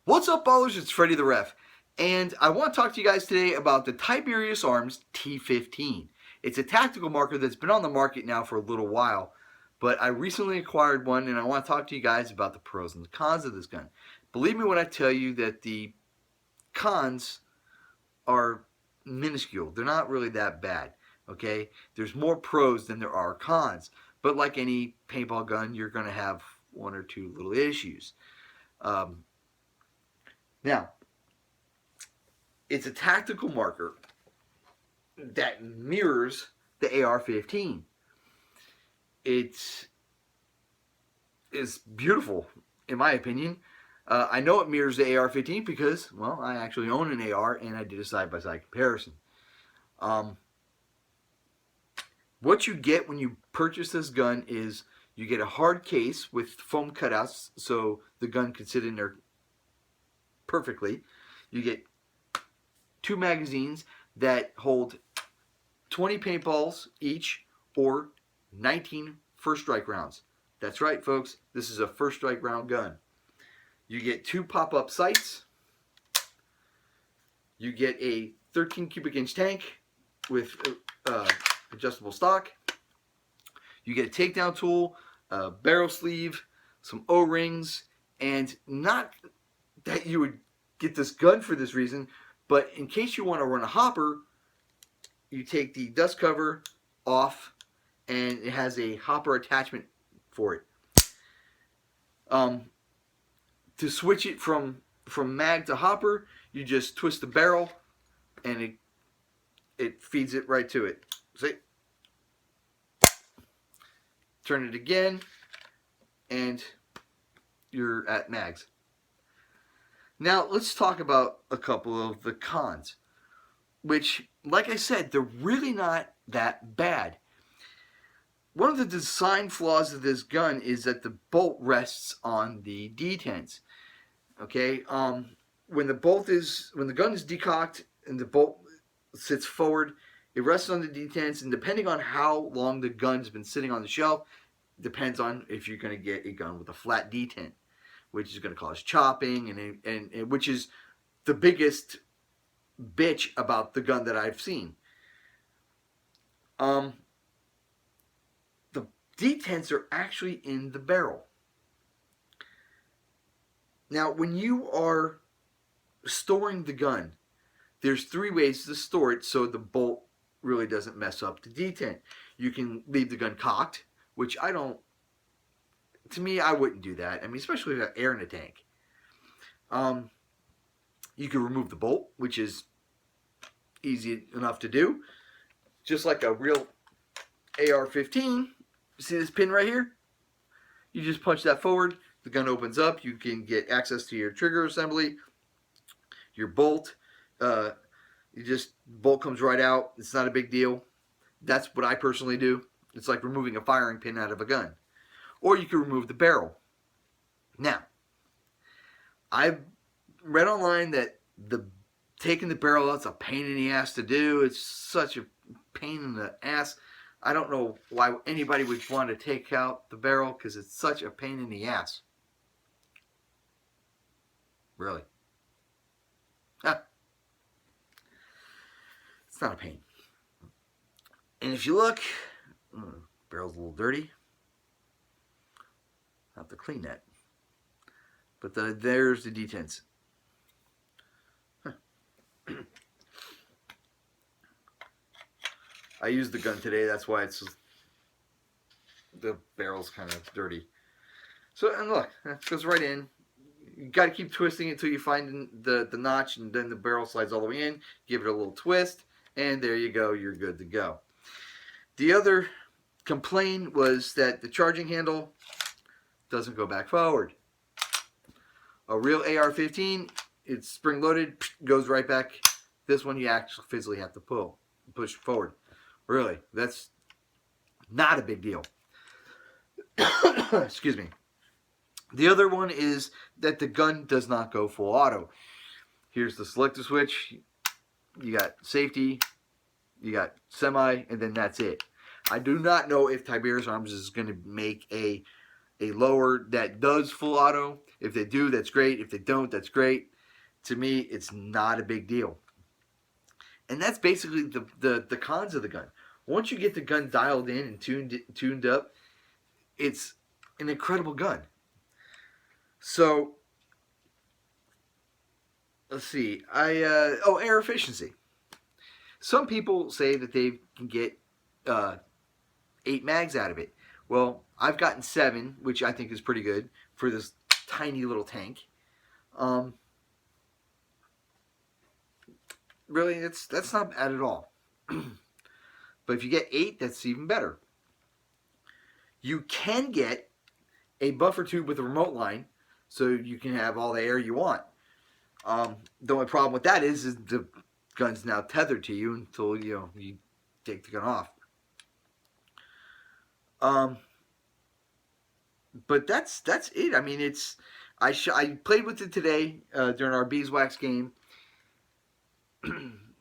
What's up, ballers? It's Freddy the Ref, and I want to talk to you guys today about the Tiberius Arms T15. It's a tactical marker that's been on the market now for a little while, but I recently acquired one, and I want to talk to you guys about the pros and the cons of this gun. Believe me when I tell you that the cons are minuscule. They're not really that bad, okay? There's more pros than there are cons, but like any paintball gun, you're going to have one or two little issues. Now, it's a tactical marker that mirrors the AR-15. It is beautiful, in my opinion. I know it mirrors the AR-15 because, well, I actually own an AR and I did a side-by-side comparison. What you get when you purchase this gun is you get a hard case with foam cutouts so the gun can sit in there perfectly. You get 2 magazines that hold 20 paintballs each or 19 first strike rounds. That's right, folks. This is a first strike round gun. You get 2 pop-up sights. You get a 13 cubic inch tank with adjustable stock. You get a takedown tool, a barrel sleeve, some O-rings, and not that you would get this gun for this reason, but in case you want to run a hopper, you take the dust cover off and it has a hopper attachment for it. To switch it from mag to hopper, you just twist the barrel and it feeds it right to it. See? Turn it again and you're at mags. Now, let's talk about a couple of the cons, which, like I said, they're really not that bad. One of the design flaws of this gun is that the bolt rests on the detents. Okay, when the gun is decocked and the bolt sits forward, it rests on the detents, and depending on how long the gun's been sitting on the shelf, depends on if you're going to get a gun with a flat detent, which is going to cause chopping, and which is the biggest bitch about the gun that I've seen. The detents are actually in the barrel. Now, when you are storing the gun, there's 3 ways to store it so the bolt really doesn't mess up the detent. You can leave the gun cocked, which to me, I wouldn't do that. I mean, especially if you have air in the tank. You can remove the bolt, which is easy enough to do. Just like a real AR-15. See this pin right here? You just punch that forward. The gun opens up. You can get access to your trigger assembly, your bolt. Bolt comes right out. It's not a big deal. That's what I personally do. It's like removing a firing pin out of a gun. Or you can remove the barrel. Now, I've read online that taking the barrel out's a pain in the ass to do. It's such a pain in the ass. I don't know why anybody would want to take out the barrel because it's such a pain in the ass. Really. It's not a pain. And if you look, barrel's a little dirty. I'll have to clean that. But there's the detents. I used the gun today, that's why the barrel's kind of dirty. So, and look, that goes right in. You got to keep twisting it until you find the notch, and then the barrel slides all the way in. Give it a little twist, and there you go, you're good to go. The other complaint was that the charging handle doesn't go back forward. A real AR-15, it's spring-loaded, goes right back. This one you actually physically have to push forward. Really, that's not a big deal. Excuse me. The other one is that the gun does not go full auto. Here's the selector switch. You got safety, you got semi, and then that's it. I do not know if Tiberius Arms is going to make a a lower that does full auto. If they do, that's great. If they don't, that's great. To me, it's not a big deal. And that's basically the cons of the gun. Once you get the gun dialed in and tuned up, it's an incredible gun. So let's see. Air efficiency. Some people say that they can get 8 mags out of it. Well, I've gotten 7, which I think is pretty good for this tiny little tank. Really, that's not bad at all. But if you get 8, that's even better. You can get a buffer tube with a remote line, so you can have all the air you want. The only problem with that is the gun's now tethered to you until you take the gun off. But that's it. I mean, I played with it today during our beeswax game.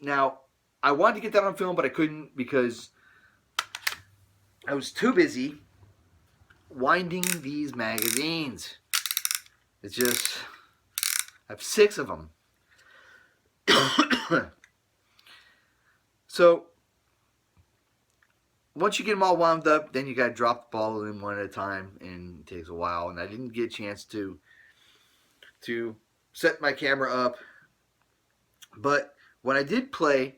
Now, I wanted to get that on film, but I couldn't because I was too busy winding these magazines. It's just, I have 6 of them. So, once you get them all wound up, then you got to drop the ball in one at a time, and it takes a while. And I didn't get a chance to set my camera up. But when I did play,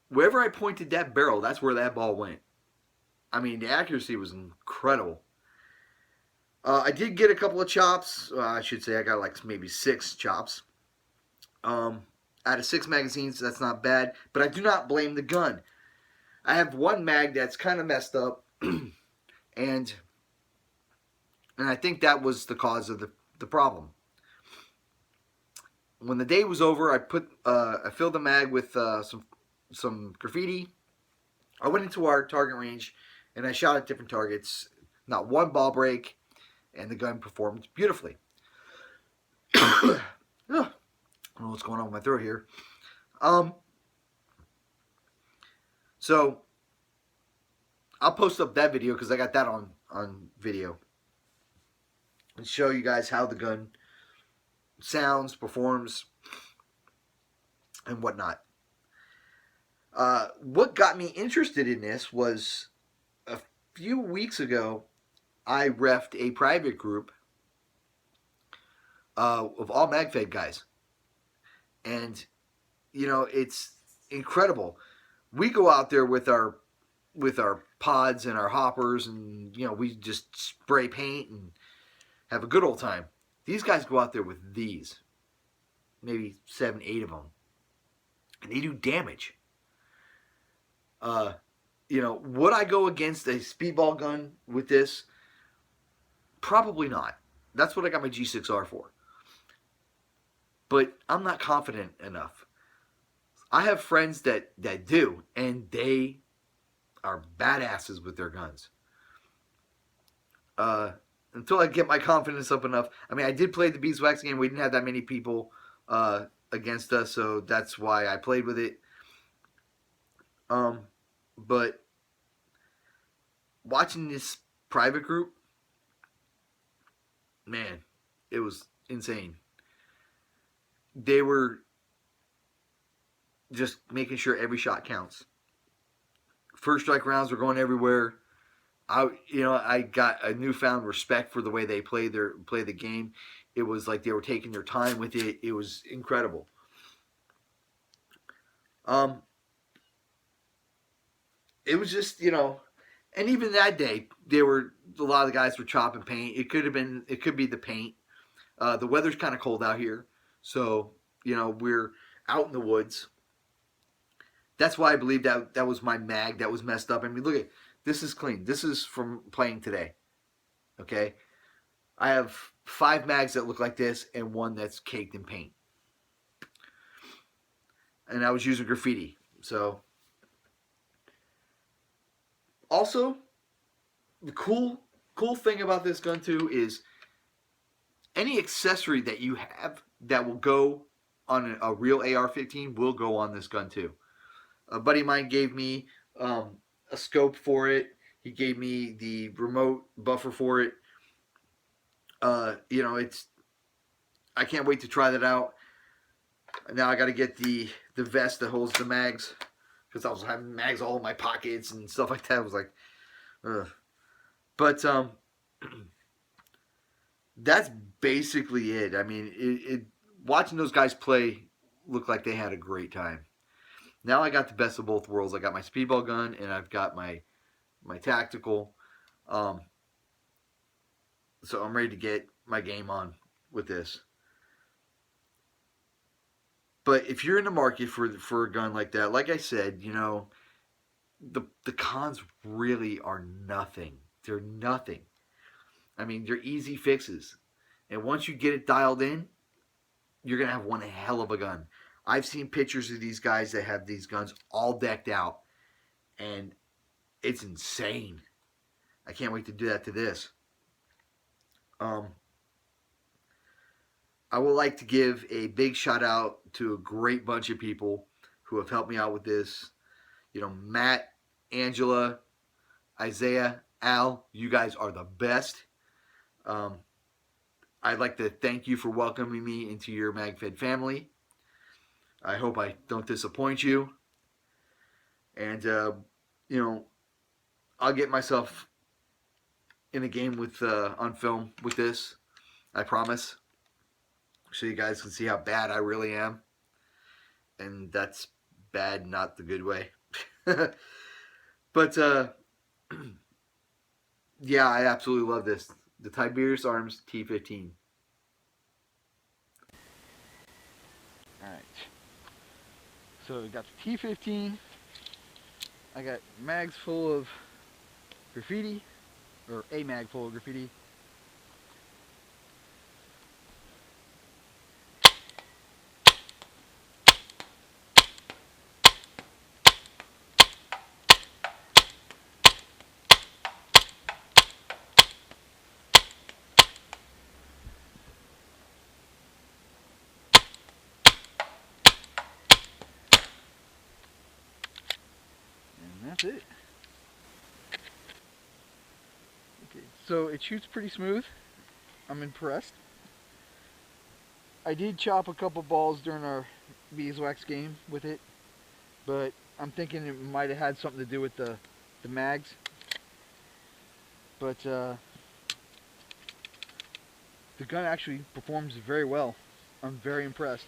wherever I pointed that barrel, that's where that ball went. I mean, the accuracy was incredible. I did get a couple of chops. I should say I got like maybe 6 chops. Out of 6 magazines, that's not bad. But I do not blame the gun. I have one mag that's kind of messed up. and I think that was the cause of the problem. When the day was over, I filled the mag with some graffiti. I went into our target range and I shot at different targets. Not one ball break, and the gun performed beautifully. I don't know what's going on with my throat here. So I'll post up that video because I got that on video and show you guys how the gun sounds, performs, and whatnot. What got me interested in this was a few weeks ago, I refed a private group of all MagFed guys. And, it's incredible. We go out there with our pods and our hoppers and, we just spray paint and have a good old time. These guys go out there with these, maybe 7, 8 of them, and they do damage. Would I go against a speedball gun with this? Probably not. That's what I got my G6R for. But I'm not confident enough. I have friends that do, and they are badasses with their guns. Until I get my confidence up enough. I mean, I did play the beeswax game. We didn't have that many people against us, so that's why I played with it. But watching this private group, man, it was insane. They were just making sure every shot counts. First strike rounds were going everywhere. I got a newfound respect for the way they play the game. It was like they were taking their time with it. It was incredible. It was just, and even that day, a lot of the guys were chopping paint. It could be the paint. The weather's kind of cold out here, so we're out in the woods. That's why I believe that was my mag that was messed up. I mean, look at this is clean. This is from playing today. Okay, I have 5 mags that look like this and 1 that's caked in paint. And I was using graffiti. So, also, the cool thing about this gun too is any accessory that you have that will go on a real AR-15 will go on this gun too. A buddy of mine gave me a scope for it. He gave me the remote buffer for it. It's I can't wait to try that out. Now I got to get the vest that holds the mags because I was having mags all in my pockets and stuff like that. I was like, ugh. But that's basically it. I mean, watching those guys play looked like they had a great time. Now I got the best of both worlds. I got my speedball gun and I've got my tactical. Um, so I'm ready to get my game on with this. But if you're in the market for a gun like that, like I said, the cons really are nothing. They're nothing. I mean, they're easy fixes. And once you get it dialed in, you're going to have one hell of a gun. I've seen pictures of these guys that have these guns all decked out, and it's insane. I can't wait to do that to this. Um, I would like to give a big shout out to a great bunch of people who have helped me out with this. Matt, Angela, Isaiah, Al, you guys are the best. Um, I'd like to thank you for welcoming me into your MagFed family. I hope I don't disappoint you. And, I'll get myself in a game with on film with this. I promise. So you guys can see how bad I really am. And that's bad, not the good way. But, yeah, I absolutely love this. The Tiberius Arms T15. Alright. So we got the T15. I got mags full of graffiti. Or a mag full of graffiti. And that's it. Okay, so it shoots pretty smooth. I'm impressed. I did chop a couple balls during our beeswax game with it, but I'm thinking it might have had something to do with the mags. But the gun actually performs very well. I'm very impressed.